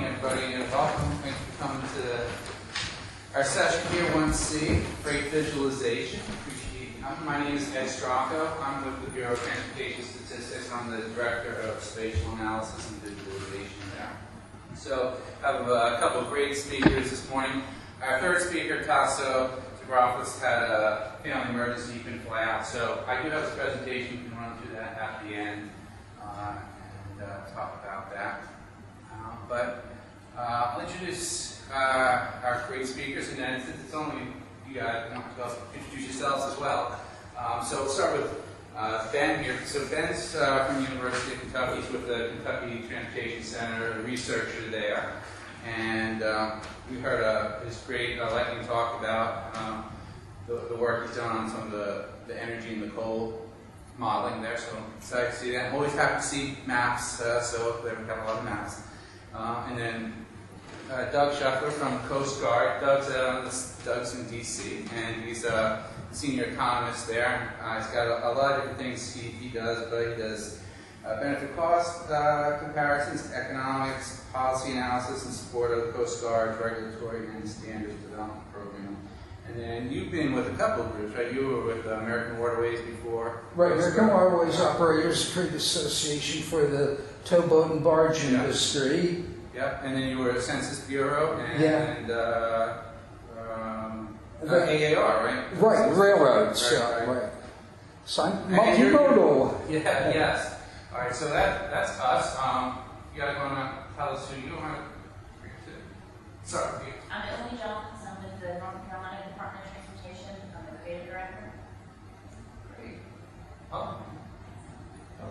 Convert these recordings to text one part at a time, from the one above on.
morning, everybody, and welcome. Thanks for coming to our session here, 1C, Freight Visualization. My name is Ed Strocko. I'm with the Bureau of Transportation Statistics. I'm the Director of Spatial Analysis and Visualization there. So I have a couple of great speakers this morning. Our third speaker, Tasso DeGraffis, had a family emergency. He couldn't fly out. So I do have a presentation. We can run through that at the end and talk about that. But I'll introduce our great speakers, and then since it's only you guys, want to introduce yourselves as well. So we'll start with Ben here. So Ben's from the University of Kentucky. He's with the Kentucky Transportation Center, a researcher there. And we heard his great lightning talk about the work he's done on some of the energy and the coal modeling there. So I'm excited to see that. I'm always happy to see maps, so we've got a lot of maps. And then Doug Scheffler from Coast Guard. Doug's in D.C. and he's a senior economist there. He's got a lot of different things he does, but he does benefit cost comparisons, economics, policy analysis in support of the Coast Guard's regulatory and standards development program. And then you've been with a couple of groups, right? You were with American Waterways before. Right, American Waterways Operators Trade Association for the towboat and barge industry. Yep, and then you were at Census Bureau and AAR, right? Right, railroads. Right. So I'm multimodal. Yes. All right, so that's us. You guys want to tell us who you want to bring to? Sorry. I'm Emily Jones. I'm with the North Carolina Department of Transportation. I'm the creative director. Great. I'm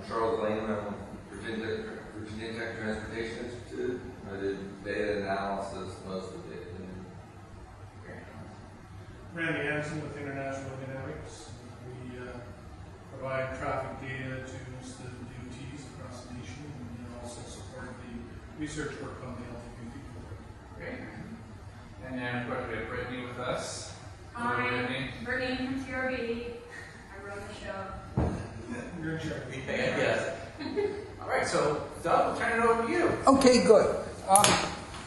Charles Lane. I'm with Virginia Tech Transportation Institute. I did data analysis, most of it. Randy Hansen with International Dynamics. We provide traffic data to most of the DOTs across the nation, and we also support the research work on the LTV program. Great. And then, of course, we have Brittany with us. Hi, Brittany from TRBVIS. I wrote the show. You're in charge. Yes. All right, so Doug, we'll turn it over to you. Okay, good.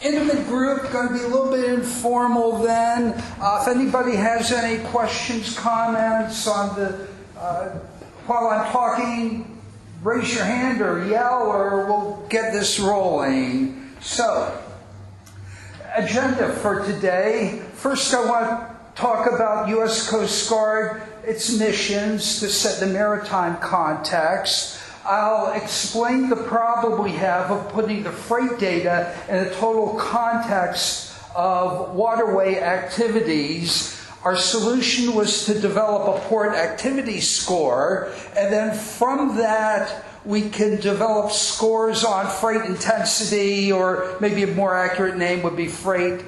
Intimate group, going to be a little bit informal then. If anybody has any questions, comments on the while I'm talking, raise your hand or yell, or we'll get this rolling. So, agenda for today. First, I want to talk about U.S. Coast Guard, its missions to set the maritime context. I'll explain the problem we have of putting the freight data in a total context of waterway activities. Our solution was to develop a port activity score, and then from that we can develop scores on freight intensity, or maybe a more accurate name would be freight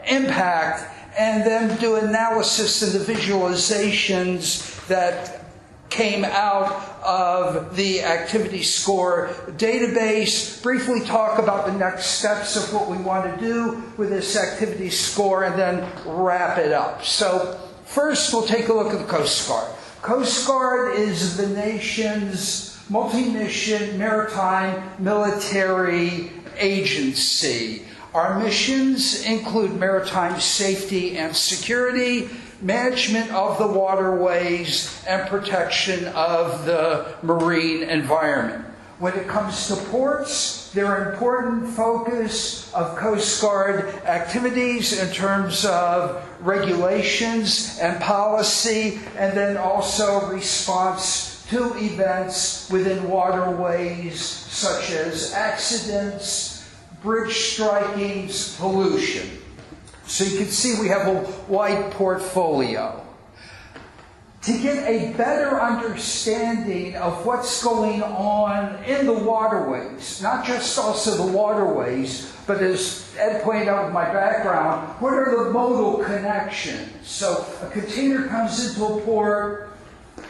impact, and then do analysis of the visualizations that came out of the activity score database, briefly talk about the next steps of what we want to do with this activity score, and then wrap it up. So first we'll take a look at the Coast Guard. Coast Guard is the nation's multi-mission maritime military agency. Our missions include maritime safety and security, management of the waterways, and protection of the marine environment. When it comes to ports, they're an important focus of Coast Guard activities in terms of regulations and policy, and then also response to events within waterways such as accidents, bridge strikings, pollution. So you can see we have a wide portfolio. To get a better understanding of what's going on in the waterways, not just also the waterways, but as Ed pointed out with my background, what are the modal connections? So a container comes into a port,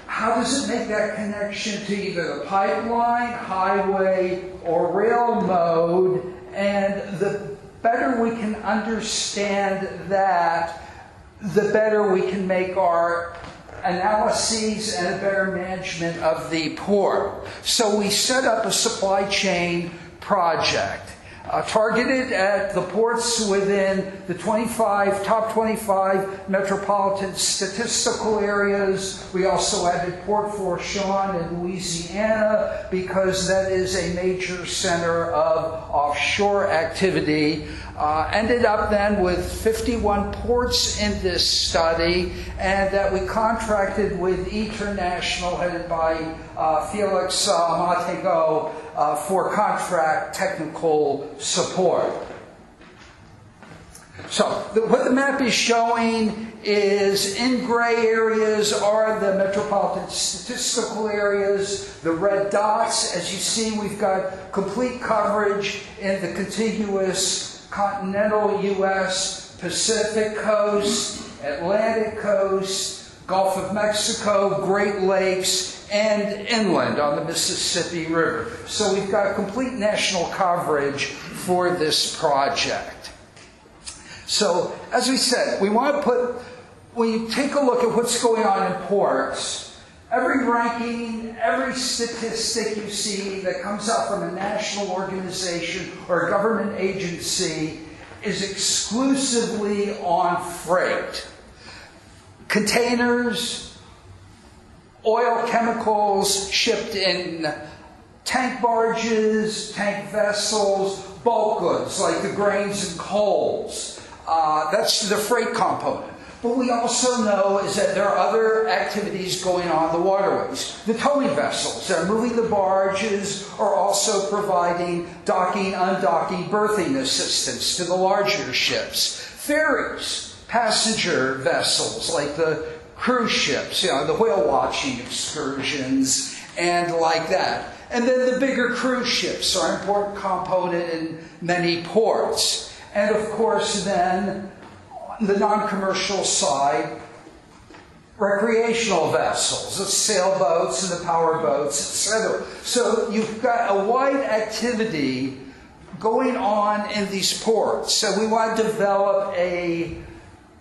how does it make that connection to either the pipeline, highway, or rail mode? And the better we can understand that, the better we can make our analyses and a better management of the port. So we set up a supply chain project. targeted at the ports within the top 25 metropolitan statistical areas. We also added Port Fourchon in Louisiana because that is a major center of offshore activity. Ended up then with 51 ports in this study, and that we contracted with International, headed by Felix Matego, for contract technical support. So what the map is showing is in gray areas are the metropolitan statistical areas. The red dots, as you see, we've got complete coverage in the contiguous continental U.S., Pacific coast, Atlantic coast, Gulf of Mexico, Great Lakes, and inland on the Mississippi River. So we've got complete national coverage for this project. So, as we said, when you take a look at what's going on in ports, every ranking, every statistic you see that comes out from a national organization or a government agency is exclusively on freight. Containers, oil, chemicals shipped in tank barges, tank vessels, bulk goods like the grains and coals. That's the freight component. But we also know is that there are other activities going on in the waterways. The towing vessels that are moving the barges are also providing docking, undocking, berthing assistance to the larger ships. Ferries, passenger vessels like the cruise ships, the whale watching excursions and like that. And then the bigger cruise ships are an important component in many ports. And of course then, the non-commercial side, recreational vessels, the sailboats and the power boats, etc. So you've got a wide activity going on in these ports. So we want to develop a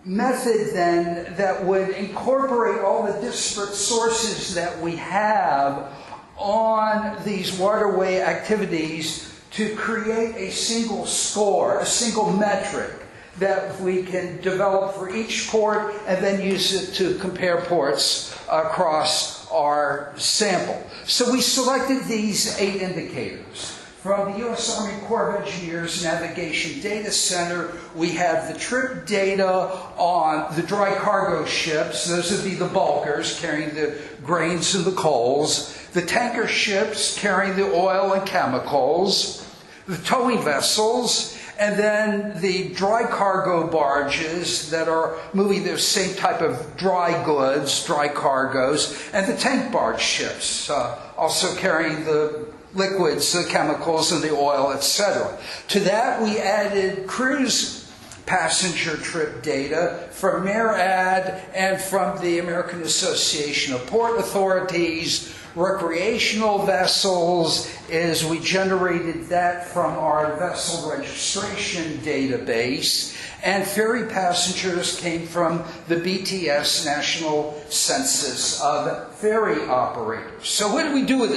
method then that would incorporate all the disparate sources that we have on these waterway activities to create a single score, a single metric that we can develop for each port and then use it to compare ports across our sample. So we selected these 8 indicators. From the U.S. Army Corps of Engineers Navigation Data Center, we have the trip data on the dry cargo ships. Those would be the bulkers carrying the grains and the coals. The tanker ships carrying the oil and chemicals. The towing vessels. And then the dry cargo barges that are moving the same type of dry goods, dry cargoes. And the tank barge ships, also carrying the liquids, the chemicals, and the oil, etc. To that, we added cruise passenger trip data from MARAD and from the American Association of Port Authorities. Recreational vessels is we generated that from our vessel registration database. And ferry passengers came from the BTS National Census of Ferry Operators. So what did we do with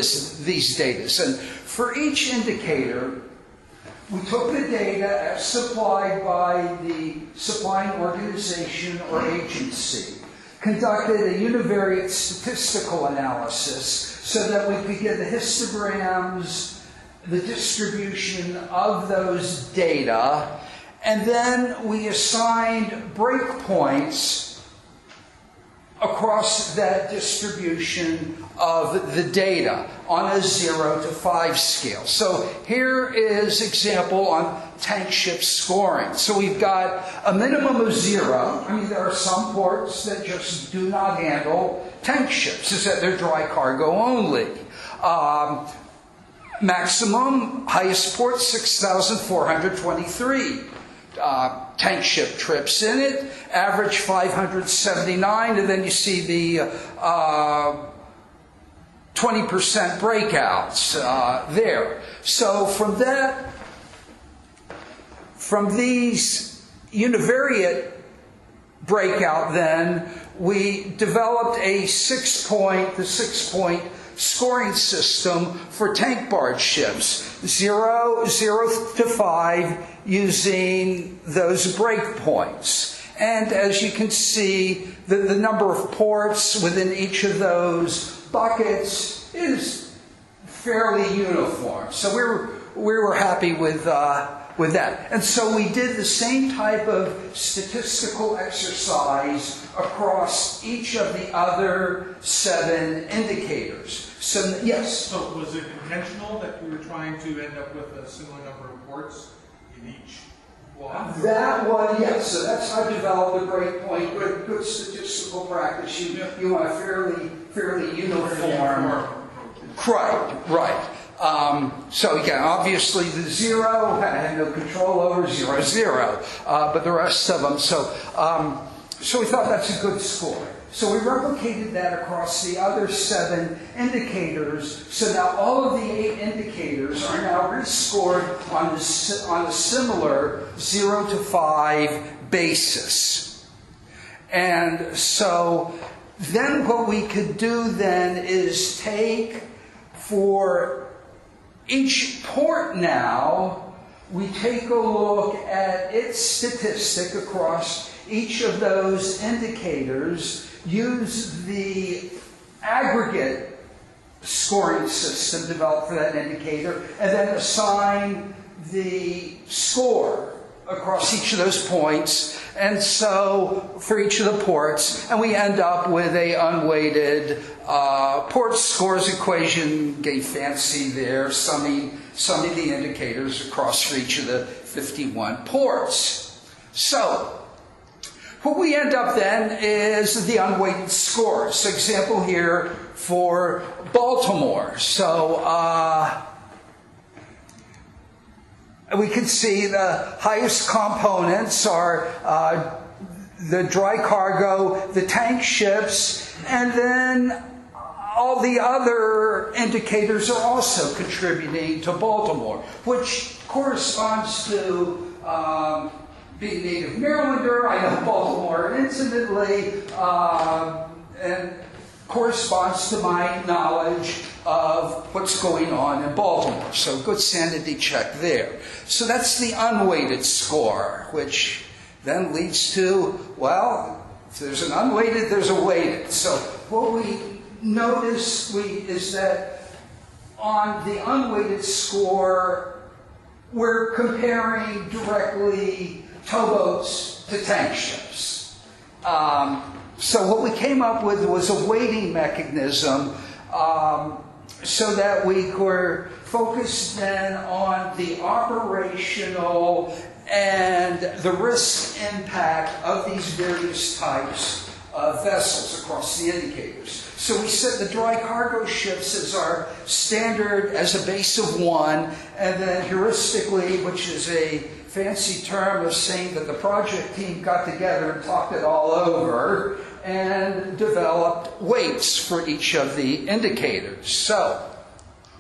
these data? And for each indicator, we took the data as supplied by the supplying organization or agency, conducted a univariate statistical analysis so that we could get the histograms, the distribution of those data, and then we assigned breakpoints across that distribution of the data on a 0 to 5 scale. So here is example on tank ship scoring. So we've got a minimum of 0. I mean, there are some ports that just do not handle tank ships, is that they're dry cargo only. Maximum, highest port, 6,423. Tank ship trips in it, average 579, and then you see the 20% breakouts there. So from these univariate breakout then, we developed the 6-point scoring system for tank barge ships, 0 to 5, using those breakpoints. And as you can see, the number of ports within each of those buckets is fairly uniform. So we were happy with that. And so we did the same type of statistical exercise across each of the other 7 indicators. So, yes? So was it intentional that we were trying to end up with a similar number of ports in each block? That one, yes. So that's how I developed a breakpoint. Good statistical practice. You want a fairly uniform. Right. So again, obviously the 0 I had no control over, 0, but the rest of them. So we thought that's a good score. So we replicated that across the other 7 indicators. So now all of the 8 indicators are now rescored on a similar 0 to 5 basis. And so then what we could do then is take for each port now, we take a look at its statistic across each of those indicators, use the aggregate scoring system developed for that indicator, and then assign the score across each of those points, and so for each of the ports, and we end up with a unweighted port scores equation, getting fancy there, summing the indicators across for each of the 51 ports. So what we end up then is the unweighted scores. So example here for Baltimore. So we can see the highest components are the dry cargo, the tank ships, and then all the other indicators are also contributing to Baltimore, which corresponds to being a native Marylander. I know Baltimore intimately, and corresponds to my knowledge of what's going on in Baltimore. So good sanity check there. So that's the unweighted score, which then leads to, well, if there's an unweighted, there's a weighted. So what we notice is that on the unweighted score, we're comparing directly towboats to tank ships. So what we came up with was a weighting mechanism so that we were focused then on the operational and the risk impact of these various types of vessels across the indicators. So we set the dry cargo ships as our standard as a base of 1, and then heuristically, which is a fancy term of saying that the project team got together and talked it all over and developed weights for each of the indicators. So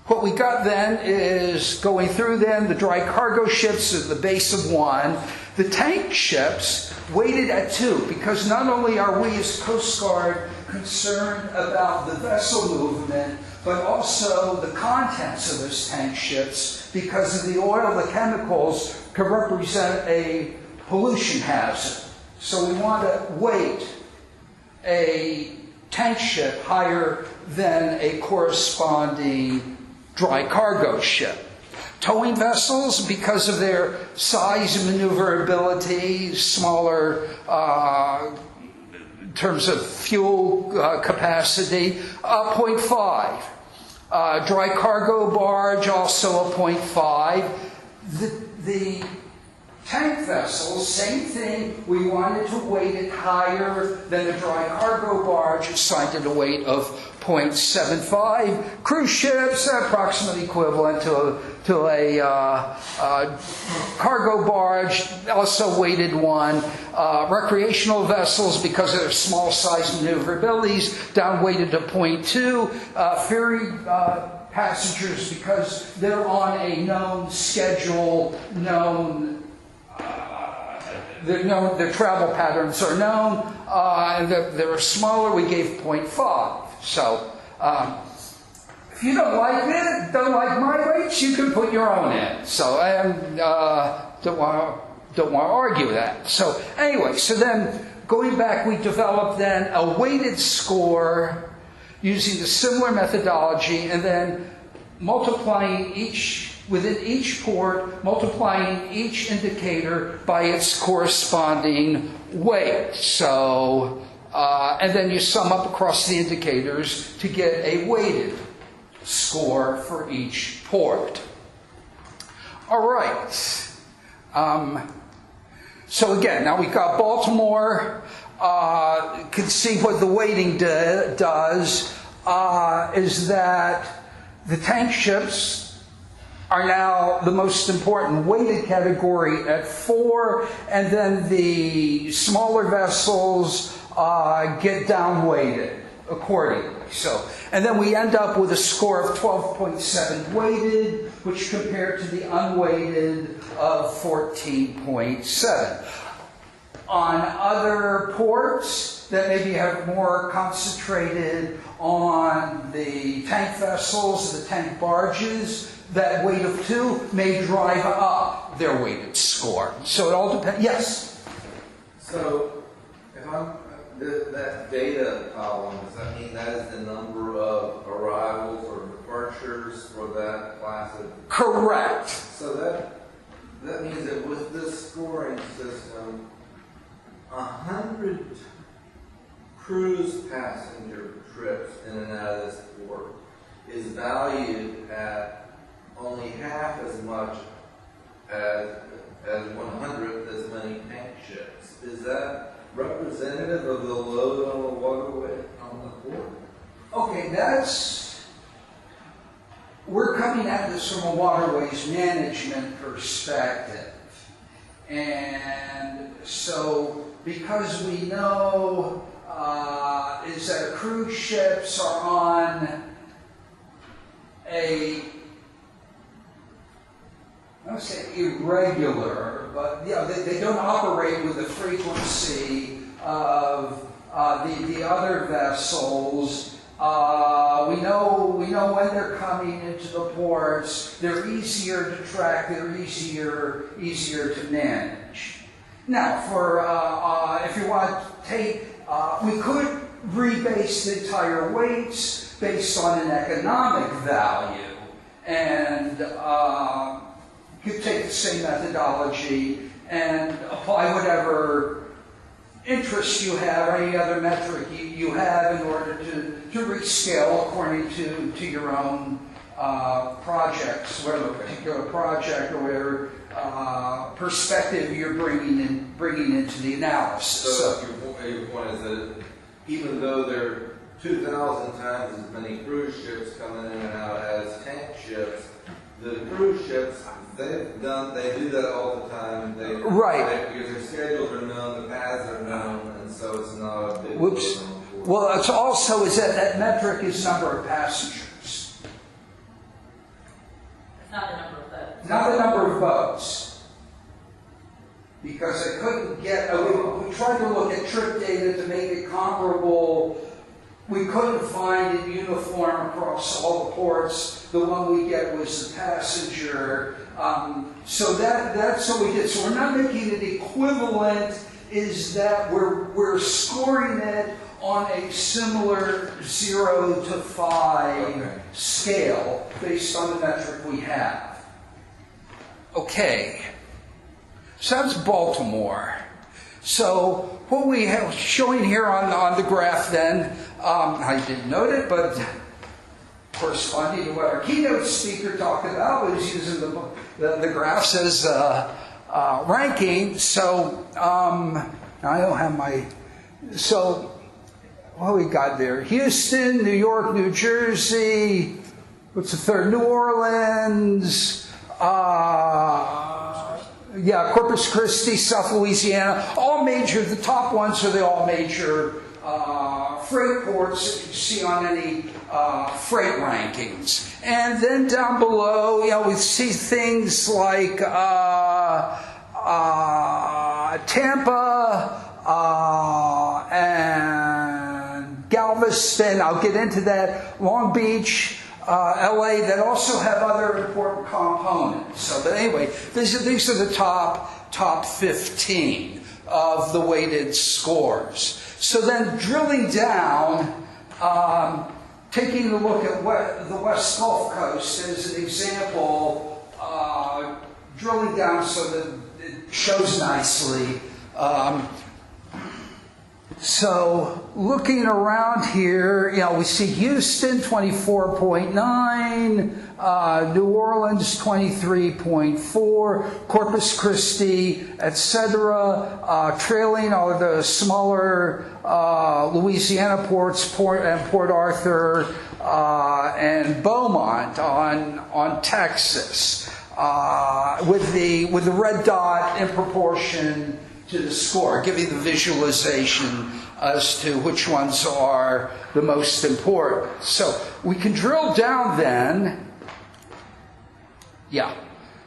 what we got then is going through then the dry cargo ships at the base of 1, the tank ships weighted at 2, because not only are we as Coast Guard concerned about the vessel movement, but also the contents of those tank ships, because of the oil, the chemicals can represent a pollution hazard. So we want to weight a tank ship higher than a corresponding dry cargo ship. Towing vessels, because of their size and maneuverability, smaller in terms of fuel capacity, 0.5. Dry cargo barge, also a 0.5. The tank vessels, same thing. We wanted to weight it higher than a dry cargo barge, assigned it a weight of 0.75. Cruise ships, approximately equivalent to a cargo barge, also weighted 1. Recreational vessels, because of their small size maneuverabilities, down weighted to 0.2. Ferry passengers, because they're on a known schedule, their travel patterns are known, and they're smaller, we gave 0.5. So If you don't like it, don't like my rates, you can put your own in. So I don't want to argue that. So anyway, so then going back, we developed then a weighted score using the similar methodology, and then multiplying within each port, multiplying each indicator by its corresponding weight. So, and then you sum up across the indicators to get a weighted score for each port. All right. So again, now we've got Baltimore. Can see what the weighting does is that the tank ships are now the most important weighted category at 4, and then the smaller vessels get down weighted accordingly. So, and then we end up with a score of 12.7 weighted, which compared to the unweighted of 14.7. On other ports that maybe have more concentrated on the tank vessels, the tank barges, that weight of 2 may drive up their weighted score. So it all depends. Yes? So, if that data column, does that mean that is the number of arrivals or departures for that class of? Correct. So that means that with this scoring system, 100 cruise passenger trips in and out of this port is valued at only half as much as 100th as many tank ships. Is that representative of the load on the waterway on the port? Okay, we're coming at this from a waterways management perspective. And so, because we know is that cruise ships are on I don't say irregular, but they don't operate with the frequency of the other vessels. We know when they're coming into the ports. They're easier to track. They're easier to manage. Now, if you want to take, we could rebase the entire weights based on an economic value, and you take the same methodology and apply whatever interest you have or any other metric you have in order to rescale according to your own projects, whether a particular project or whatever perspective you're bringing into the analysis. So your point is that even though there are 2,000 times as many cruise ships coming in and out as tank ships, the cruise ships, they do that all the time. Right. Because their schedules are known, the paths are known, and so it's not a big Whoops. problem. Well, it's also is that metric is number of passengers. It's not the number of boats. Not the number of boats. Because I couldn't get, we tried to look at trip data to make it comparable. We couldn't find it uniform across all the ports. The one we get was the passenger. So that's what we did. So we're not making it equivalent, is that we're scoring it on a similar 0 to 5 scale based on the metric we have. Okay. So that's Baltimore. So what we have showing here on the graph then, I didn't note it, but corresponding to what our keynote speaker talked about was using the graphs as ranking. So I don't have my, so what we got there? Houston, New York, New Jersey, what's the third? New Orleans, Corpus Christi, South Louisiana, all major, the top ones are the all major freight ports that you see on any freight rankings. And then down below, we see things like Tampa and Galveston. I'll get into that. Long Beach, LA that also have other important components. So, but anyway, these are the top 15 of the weighted scores. So then drilling down, taking a look at the West Gulf Coast as an example, drilling down so that it shows nicely. So looking around here, we see Houston 24.9, New Orleans 23.4, Corpus Christi, etc. Trailing are the smaller Louisiana ports, Port Arthur, and Beaumont on Texas, with the red dot in proportion to the score, giving the visualization as to which ones are the most important. So we can drill down then,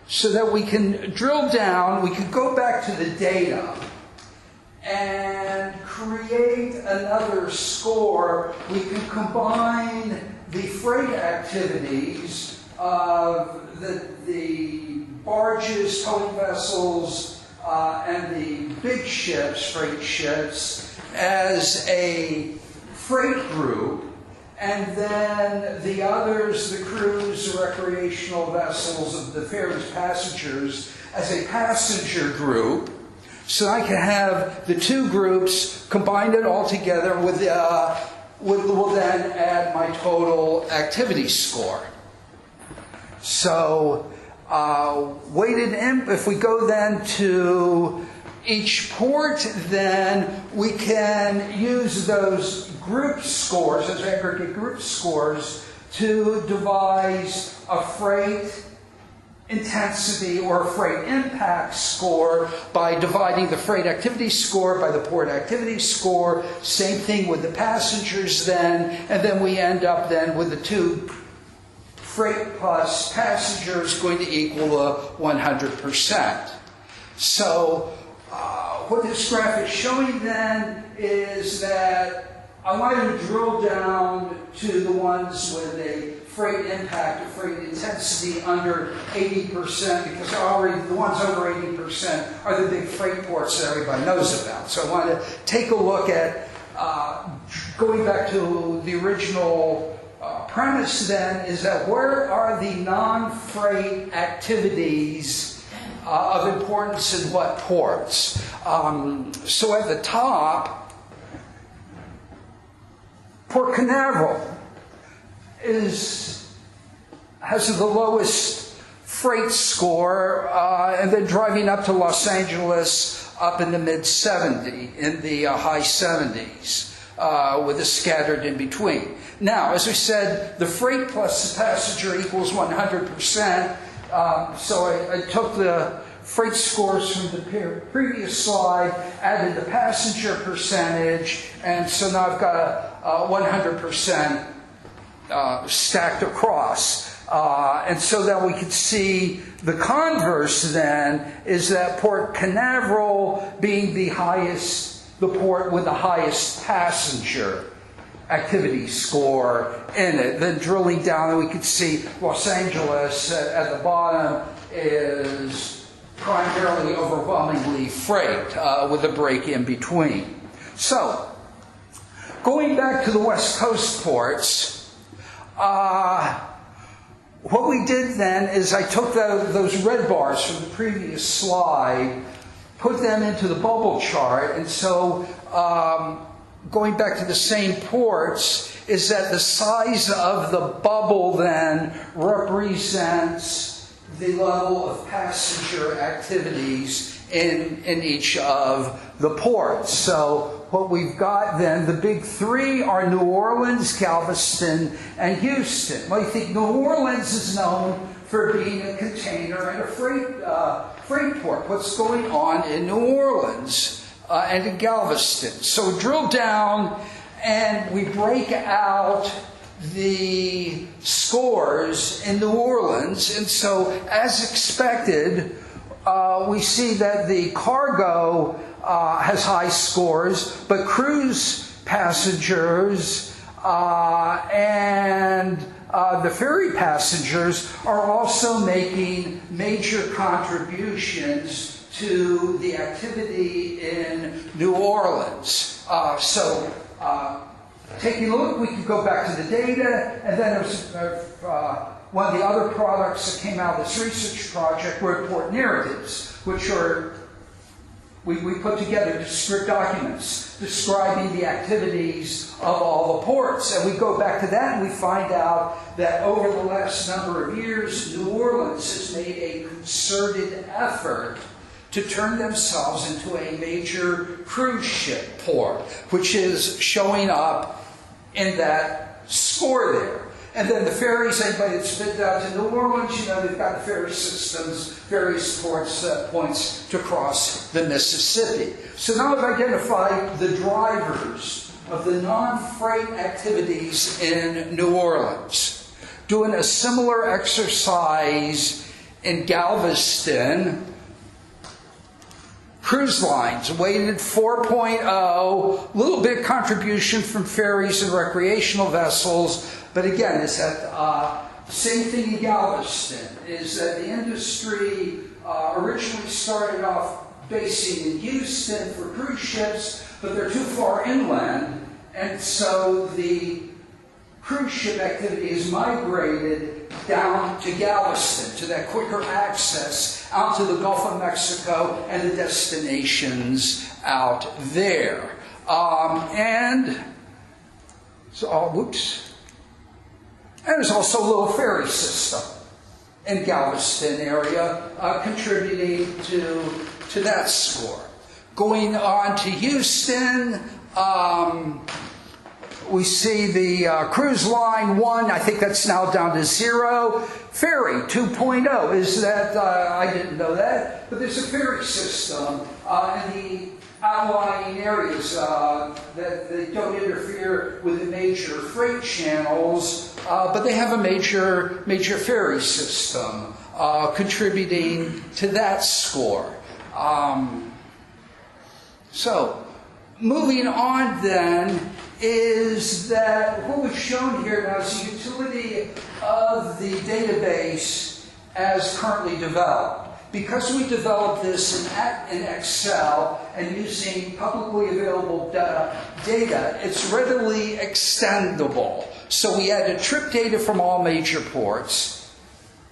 so that we can drill down, we can go back to the data and create another score. We can combine the freight activities of the barges, towing vessels, and the big ships, freight ships, as a freight group, and then the others, the crews, the recreational vessels of the ferries passengers, as a passenger group. So I can have the two groups, combine it all together will then add my total activity score. So weighted in, if we go then to each port, then we can use those group scores, those aggregate group scores, to devise a freight intensity or a freight impact score by dividing the freight activity score by the port activity score. Same thing with the passengers then, and then we end up then with the two freight plus passengers going to equal a 100%. So what this graph is showing then is that I want to drill down to the ones with a freight impact or freight intensity under 80%, because already the ones over 80% are the big freight ports that everybody knows about. So I want to take a look at, going back to the original premise then, is that where are the non-freight activities of importance in what ports? So at the top, Port Canaveral has the lowest freight score, and then driving up to Los Angeles up in the mid-70s, in the high 70s, with a scattered in between. Now, as we said, the freight plus the passenger equals 100%. So I took the freight scores from the previous slide, added the passenger percentage, and so now I've got a 100% stacked across. And so that we could see the converse then is that Port Canaveral being the port with the highest passenger activity score in it. Then drilling down, and we could see Los Angeles at the bottom is primarily overwhelmingly freight, with a break in between. So, going back to the West Coast ports, what we did then is I took those red bars from the previous slide, put them into the bubble chart, and so going back to the same ports is that the size of the bubble then represents the level of passenger activities in each of the ports. So what we've got then, the big three are New Orleans, Galveston, and Houston. Well, you think New Orleans is known for being a container and a freight port. What's going on in New Orleans and in Galveston? So we drill down and we break out the scores in New Orleans, and so as expected, we see that the cargo has high scores, but cruise passengers and the ferry passengers are also making major contributions to the activity in New Orleans. Taking a look, we can go back to the data, and then there's one of the other products that came out of this research project were port narratives, which are, we put together script documents describing the activities of all the ports. And we go back to that and we find out that over the last number of years, New Orleans has made a concerted effort to turn themselves into a major cruise ship port, which is showing up in that score there. And then the ferries, anybody that's been down to New Orleans, you know, they've got the ferry systems, various points to cross the Mississippi. So now I've identified the drivers of the non-freight activities in New Orleans. Doing a similar exercise in Galveston, cruise lines, weighted 4.0, little bit contribution from ferries and recreational vessels, but again, it's that same thing in Galveston, is that the industry originally started off basing in Houston for cruise ships, but they're too far inland, and so the cruise ship activity has migrated down to Galveston, to that quicker access out to the Gulf of Mexico and the destinations out there. And there's also a little ferry system in Galveston area contributing to that score. Going on to Houston, we see the cruise line 1, I think that's now down to 0. Ferry 2.0, is that, I didn't know that, but there's a ferry system in the outlying areas that they don't interfere with the major freight channels, but they have a major ferry system contributing to that score. So, moving on then, is that what we've shown here now is the utility of the database as currently developed. Because we developed this in Excel and using publicly available data, it's readily extendable. So we added trip data from all major ports.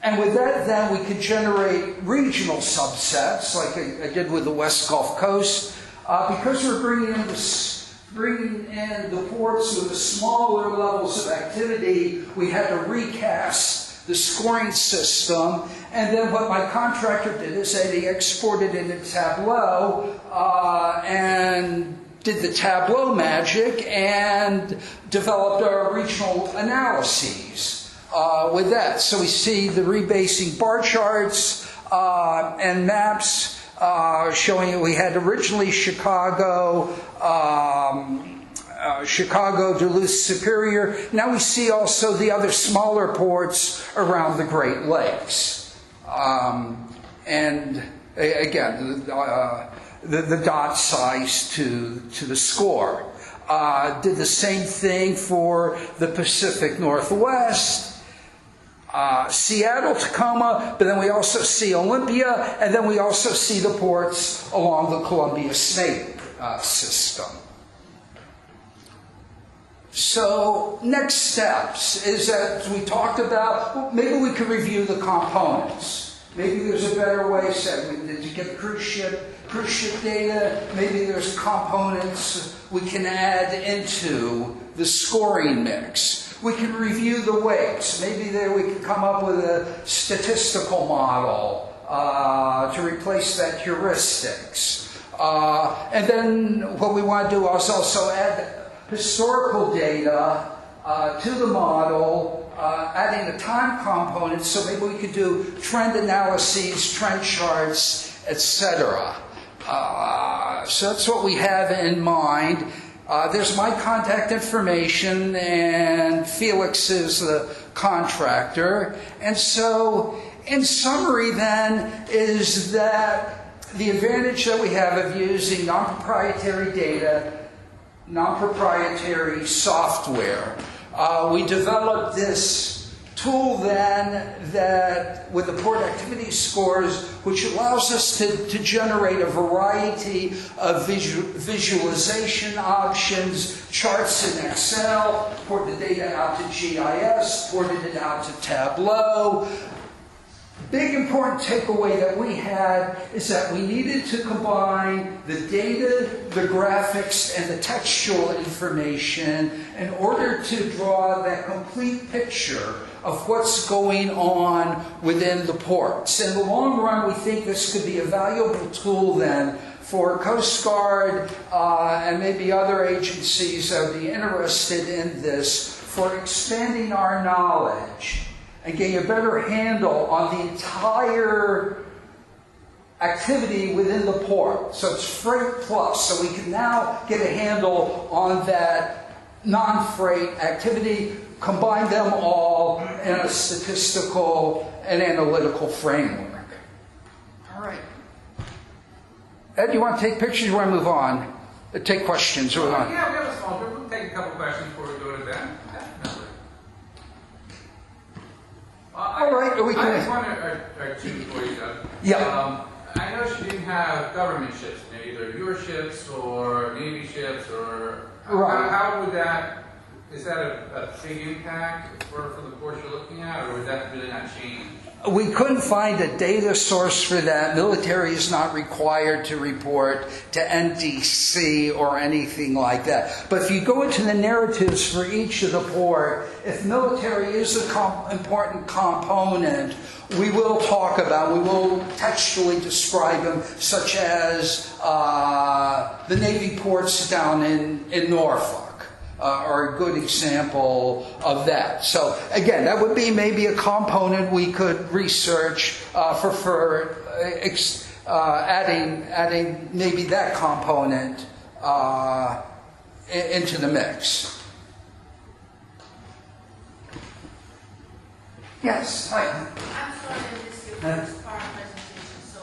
And with that, then, we could generate regional subsets, like I did with the West Gulf Coast. Because we're bringing in the ports with the smaller levels of activity, we had to recast the scoring system. And then what my contractor did is that he exported into Tableau and did the Tableau magic and developed our regional analyses with that. So we see the rebasing bar charts and maps showing that we had originally Chicago, Duluth, Superior. Now we see also the other smaller ports around the Great Lakes. And again, the dot size to the score. Did the same thing for the Pacific Northwest, Seattle, Tacoma, but then we also see Olympia, and then we also see the ports along the Columbia Snake system. So next steps is that we talked about, maybe we could review the components. Maybe there's a better way to get the cruise ship data. Maybe there's components we can add into the scoring mix. We can review the weights. Maybe there we can come up with a statistical model to replace that heuristics. And then what we want to do is also add historical data to the model, adding a time component, so maybe we could do trend analyses, trend charts, etc. So that's what we have in mind. There's my contact information, and Felix is the contractor. And so, in summary then, is that the advantage that we have of using non-proprietary data, non-proprietary software. We developed this tool then that with the port activity scores, which allows us to generate a variety of visualization options, charts in Excel, port the data out to GIS, ported it out to Tableau. Big important takeaway that we had is that we needed to combine the data, the graphics, and the textual information in order to draw that complete picture of what's going on within the ports. In the long run, we think this could be a valuable tool then for Coast Guard and maybe other agencies that would be interested in this for expanding our knowledge and getting a better handle on the entire activity within the port. So it's freight plus. So we can now get a handle on that non-freight activity, combine them all in a statistical and analytical framework. All right. Ed, do you want to take pictures or you want to move on? Take questions. Or Yeah, we have a small group. We'll take a couple questions before we go to them. Definitely. All right. We I can. just one or two before you go. Yeah. I noticed you didn't have government ships, either your ships or Navy ships, or Right. how would that, is that a big impact for the course you're looking at, or would that really not change? We couldn't find a data source for that. Military is not required to report to NDC or anything like that. But if you go into the narratives for each of the port, if military is an important component, we will talk about, we will textually describe them, such as the Navy ports down in Norfolk. Are a good example of that. So again, that would be maybe a component we could research for adding maybe that component into the mix. Yes. Hi. I'm sorry I missed your first part of the presentation. So,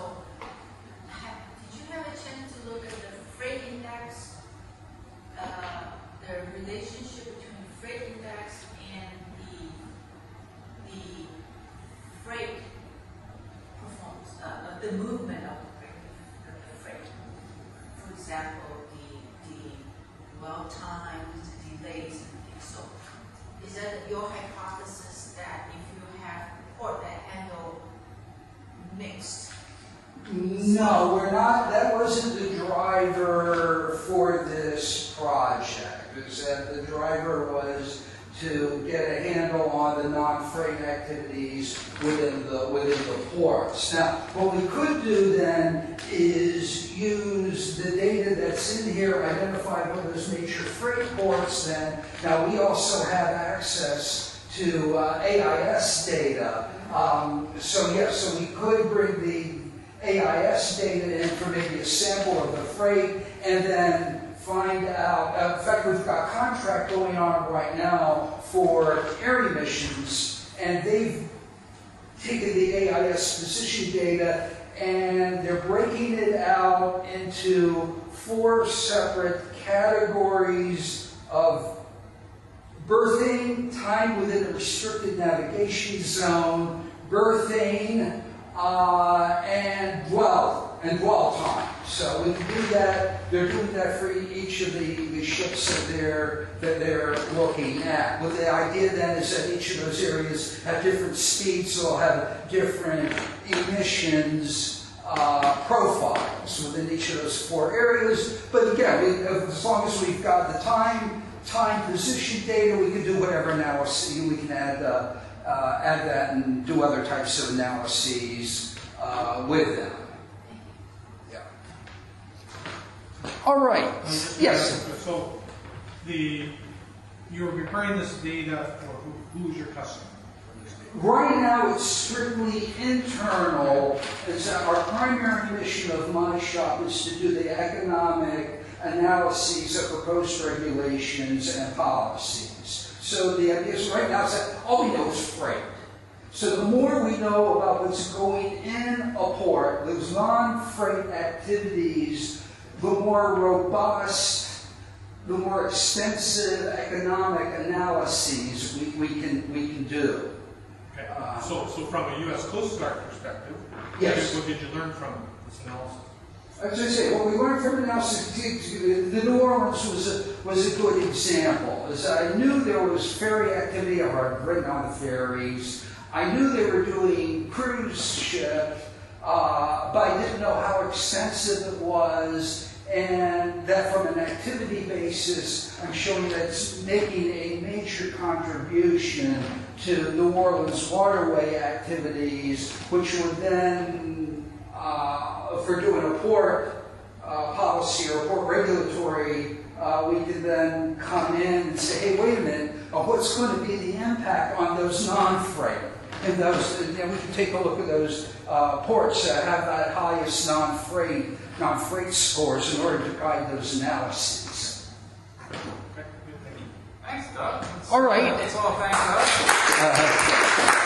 did you have a chance to look at the freight index, the relationship between freight index and the freight performance, the movement of the freight? For example, the dwell times, the delays, and things. So, is that your hypothesis that if you have port that handle mixed? No, we're not. That wasn't the driver for this project. It was that the driver was to get a handle on the non-freight activities within the ports. Now, what we could do then is use the data that's in here, identify what those major freight ports then. Now, we also have access to AIS data. So we could bring the AIS data in for maybe a sample of the freight and then find out, in fact, we've got a contract going on right now for air emissions, and they've taken the AIS position data and they're breaking it out into 4 separate categories of berthing, time within a restricted navigation zone, berthing, and dwell time. So we can do that. They're doing that for each of the ships that they're looking at. Well, the idea then is that each of those areas have different speeds, so they'll have different emissions profiles within each of those 4 areas. But again, as long as we've got the time position data, we can do whatever analysis. We can add that and do other types of analyses with them. Yeah. All right. Yes. So, you're preparing this data for who's your customer? Right now, it's strictly internal. It's our primary mission of my shop is to do the economic analyses of proposed regulations and policies. So the idea is right now is that all we know is freight. So the more we know about what's going in a port, those non-freight activities, the more robust, the more extensive economic analyses we can do. Okay, so from a U.S. Coast Guard perspective, Yes. what did you learn from this analysis? As I say, what we learned from analysis, the New Orleans was a good example. As I knew there was ferry activity, or I'd written on the ferries. I knew they were doing cruise ship, but I didn't know how extensive it was, and that from an activity basis, I'm showing that it's making a major contribution to New Orleans waterway activities, which would then for doing a port policy or port regulatory, we could then come in and say, hey, wait a minute, what's going to be the impact on those non-freight? And those, we can take a look at those ports that have that highest non-freight scores in order to guide those analyses. Okay, good, thank you. Thanks, Doug. All right. That's all. Thanks, Doug.